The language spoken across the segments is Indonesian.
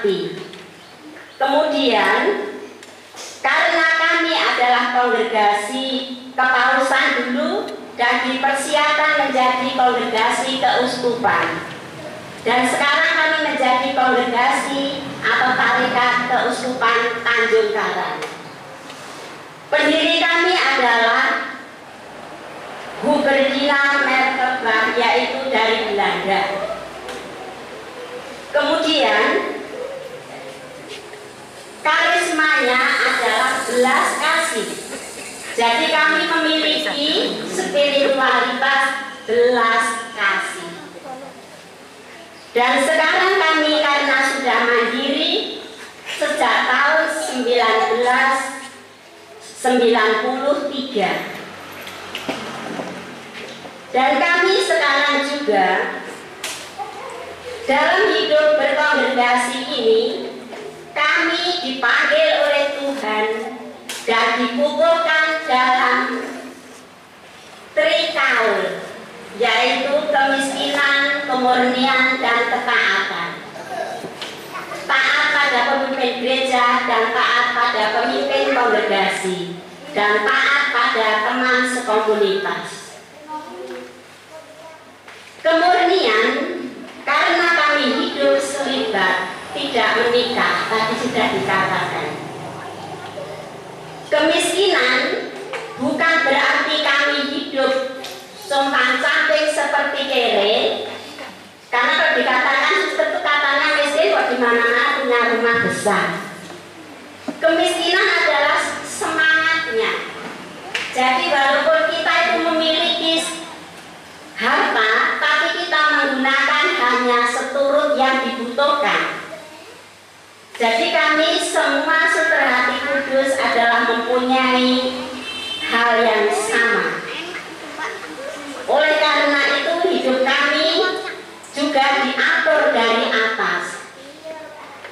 Bakti. Kemudian karena kami adalah kongregasi kepausan dulu dan dipersiapkan menjadi kongregasi keuskupan, dan sekarang kami menjadi kongregasi atau tarekat keuskupan Tanjung Karang. Pendiri kami adalah Hubertina Merkebach, yaitu dari Belanda. Kemudian karismanya adalah belas kasih. Jadi kami memiliki spiritualitas belas kasih. Dan sekarang kami karena sudah mandiri sejak tahun 1993. Dan kami sekarang juga dalam hidup berkongregasi ini, kami dipanggil oleh Tuhan dan dikukuhkan dalam trikaul, yaitu kemiskinan, kemurnian, dan ketaatan. Taat pada pemimpin gereja dan taat pada pemimpin kongregasi dan taat pada teman sekomunitas. Kemurnian karena kami hidup selibat, tidak menikah, tadi sudah dikatakan. Kemiskinan bukan berarti kami hidup sompang-camping seperti kere, karena kalau dikatakan seperti katanya miskin kok dimana-mana punya rumah besar. Kemiskinan adalah semangatnya. Jadi walaupun kita itu memiliki harta, tapi kita menggunakan hanya seturut yang dibutuhkan. Jadi kami semua Suster Hati Kudus adalah mempunyai hal yang sama. Oleh karena itu hidup kami juga diatur dari atas.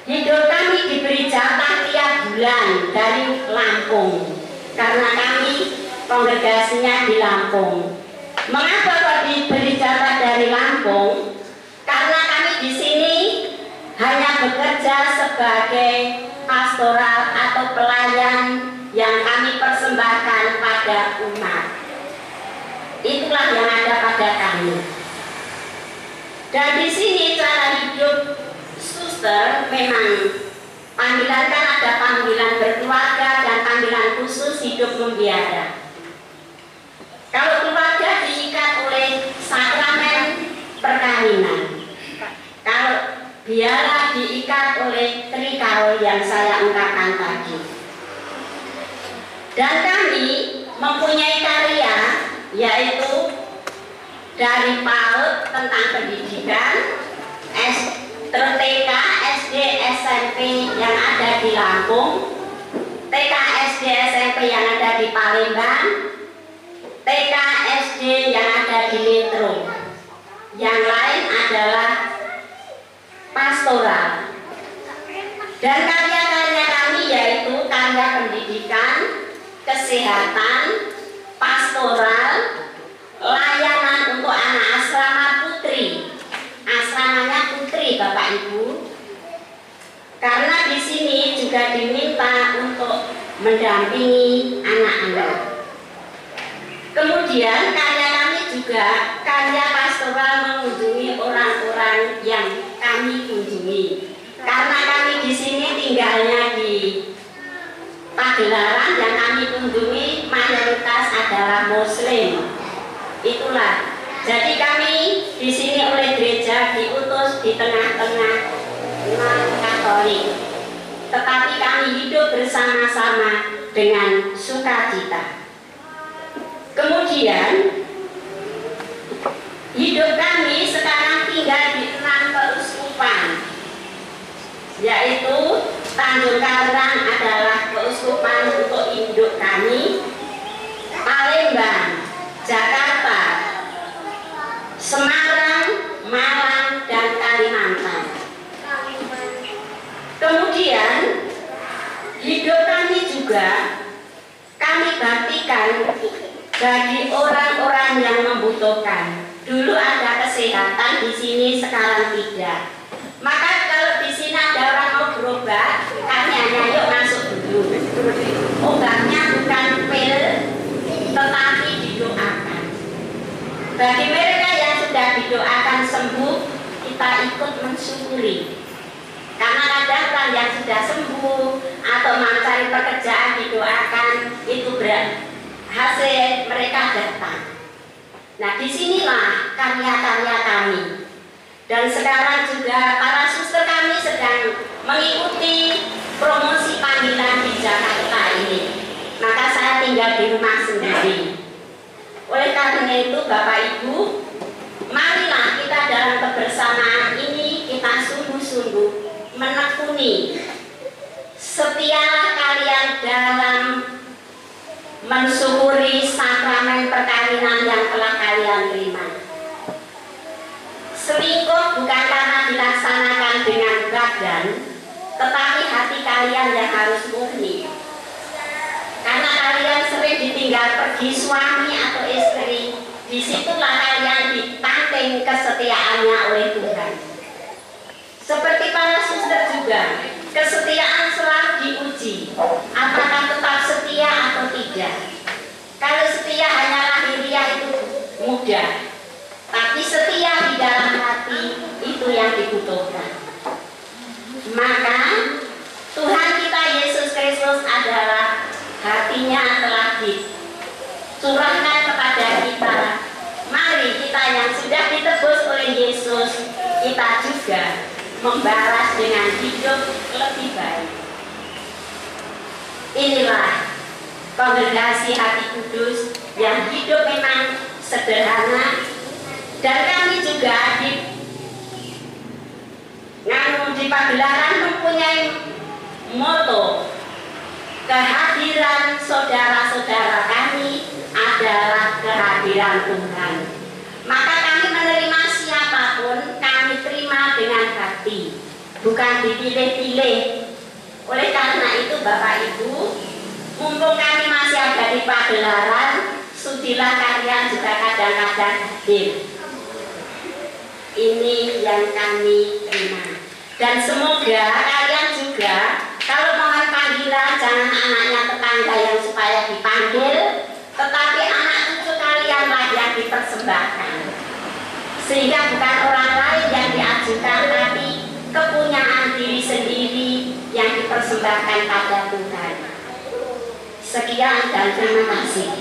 Hidup kami diberi jatah tiap bulan dari Lampung, karena kami kongregasinya di Lampung. Mengapa kok diberi jatah dari Lampung? Karena kami di sini hanya bekerja sebagai pastoral atau pelayan yang kami persembahkan pada umat. Itulah yang ada pada kami. Dan di sini cara hidup suster memang panggilan, kan ada panggilan berkeluarga dan panggilan khusus hidup membiara. Kalau keluarga diikat oleh sakramen perkawinan, kalau biara diikat oleh trikaul yang saya ungkapkan tadi. Dan kami mempunyai karya, yaitu dari PAUD tentang pendidikan, TK, SD, SMP yang ada di Lampung, TK, SD, SMP yang ada di Palembang, TK, SD yang ada di Metro. Yang lain adalah pastoral. Dan karya-karya kami yaitu karya pendidikan, kesehatan, pastoral, layanan untuk anak asrama putri. Asramanya putri, Bapak Ibu. Karena di sini juga diminta untuk mendampingi anak-anak. Kemudian karya kami juga karya pastoral mengunjungi orang-orang yang kami kunjungi. Karena kami di sini tinggalnya di Pagelaran, yang kami kunjungi mayoritas adalah Muslim. Itulah. Jadi kami di sini oleh gereja diutus di tengah-tengah umat Katolik. Tetapi kami hidup bersama-sama dengan sukacita. Kemudian hidup kami sekarang tinggal di 6 keuskupan, yaitu Tanjung Karang adalah keuskupan untuk induk kami, Palembang, Jakarta, Semarang, Malang, dan Kalimantan. Kemudian hidup kami juga kami baktikan bagi orang-orang yang membutuhkan. Dulu ada kesehatan di sini, sekarang tidak. Maka kalau di sini ada orang mau obat, kami hanya yuk masuk dulu. Obatnya bukan pil, tetapi didoakan. Bagi mereka yang sudah didoakan sembuh, kita ikut mensyukuri. Karena kadang orang yang sudah sembuh atau mencari pekerjaan didoakan, itu hasil mereka datang. Nah, disinilah karya-karya kami. Dan sekarang juga para suster kami sedang mengikuti promosi panggilan di Jakarta ini. Maka saya tinggal di rumah sendiri. Oleh karena itu Bapak Ibu, marilah kita dalam kebersamaan ini kita sungguh-sungguh menekuni. Setialah kalian dalam mensyukuri sakramen perkawinan yang telah kalian terima. Selingkuh bukan karena dilaksanakan dengan badan, tetapi hati kalian yang harus murni. Karena kalian sering ditinggal pergi suami atau istri, disitulah kalian ditantang kesetiaannya oleh Tuhan. Seperti para suster juga, kesetiaan selalu diuji, apakah tetap setia atau tidak. Kalau setia hanya lahiriah itu mudah, tapi setia di dalam hati itu yang dibutuhkan. Maka Tuhan kita Yesus Kristus adalah hatinya telah dicurahkan kepada kita. Mari kita yang sudah ditebus oleh Yesus, kita juga membalas dengan hidup lebih baik. Inilah kongregasi Hati Kudus yang hidup memang sederhana, dan kami juga di pagelaran mempunyai moto, kehadiran saudara-saudara kami adalah kehadiran Tuhan. Maka kami menerima siapapun, kami terima dengan hati, bukan dipilih-pilih. Oleh karena itu Bapak Ibu, mumpung kami masih ada di pagelaran, sudilah kalian juga kadang-kadang hadir. Ini yang kami terima. Dan semoga kalian juga, kalau mohon panggilan, jangan anaknya tetangga yang supaya dipanggil, tetapi anak cucu kalianlah yang dipersembahkan. Sehingga bukan orang lain yang diajukan, tapi kepunyaan diri sendiri yang dipersembahkan pada Tuhan. Sekian dan terima kasih.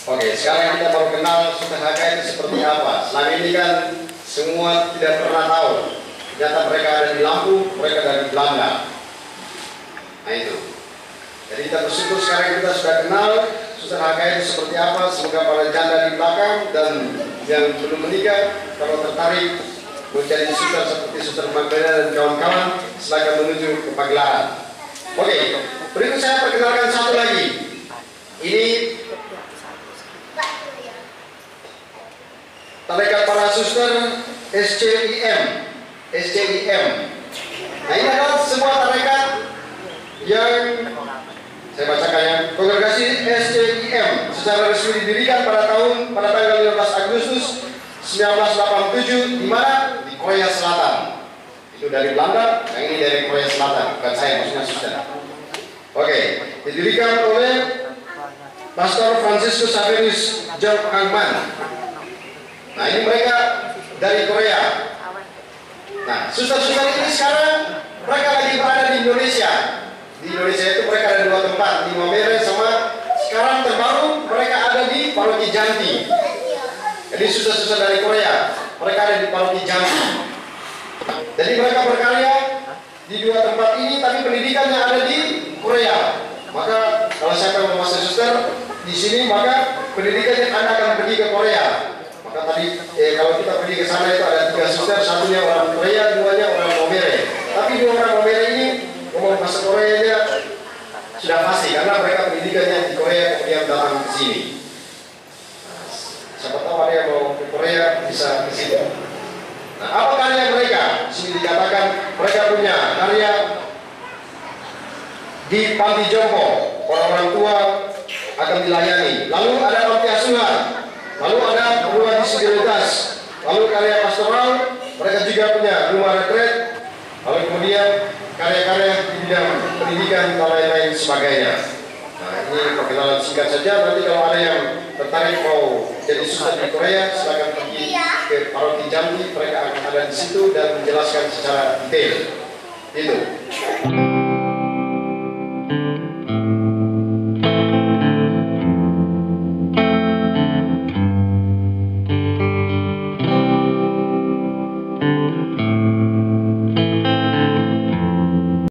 Oke, sekarang kita baru kenal Suster Haka itu seperti apa. Selama ini kan semua tidak pernah tahu. Ternyata mereka ada di Lampung, mereka ada di Belanda. Nah itu. Jadi kita bersyukur sekarang kita sudah kenal Suster Haka itu seperti apa. Semoga para janda di belakang dan yang belum menikah, kalau tertarik menjadi suster seperti Suster Magdalena dan kawan-kawan, silakan menuju ke pagelaran. Oke, berikut saya perkenalkan satu lagi. Ini tarekat para suster SCIM. Nah ini adalah sebuah tarekat yang saya bacakan ya. Kongregasi SCIM secara resmi didirikan pada tanggal 15 Agustus 1987 di mana? Di Korea Selatan. Itu dari Belanda, yang ini dari Korea Selatan, bukan saya maksudnya suster. Oke, didirikan oleh Pastor Franciscus Xaverius George Hangman. Nah ini mereka dari Korea. Nah suster-suster ini sekarang mereka lagi berada di Indonesia. Di Indonesia itu mereka ada dua tempat, di Mamere sama sekarang terbaru mereka ada di Paroki Janti. Jadi suster-suster dari Korea, mereka ada di Paroki Janti. Jadi mereka berkarya di dua tempat ini, tapi pendidikannya ada di Korea. Maka kalau siapa yang mau masuk suster di sini, maka pendidikannya Anda akan pergi ke Korea. Maka tadi kalau kita pergi ke sana itu ada 3 suster, satunya orang Korea, 2-nya orang Mamere. Tapi 2 orang Mamere ini mau masuk Korea nya sudah pasti karena mereka pendidikannya di Korea kemudian datang ke sini. Siapa tahu ada yang mau ke Korea bisa ke sini. Nah, apa karya mereka? Di sini dikatakan mereka punya karya di panti jompo, orang-orang tua akan dilayani. Lalu ada panti asuhan. Lalu ada perubahan disabilitas, lalu karya pastoral, mereka juga punya rumah retret, lalu kemudian karya-karya di bidang pendidikan dan lain-lain sebagainya. Nah, ini perkenalan singkat saja. Nanti kalau ada yang tertarik mau jadi suster di Korea, silakan pergi ke Paroki Jambi, mereka akan ada di situ dan menjelaskan secara detail. Itu.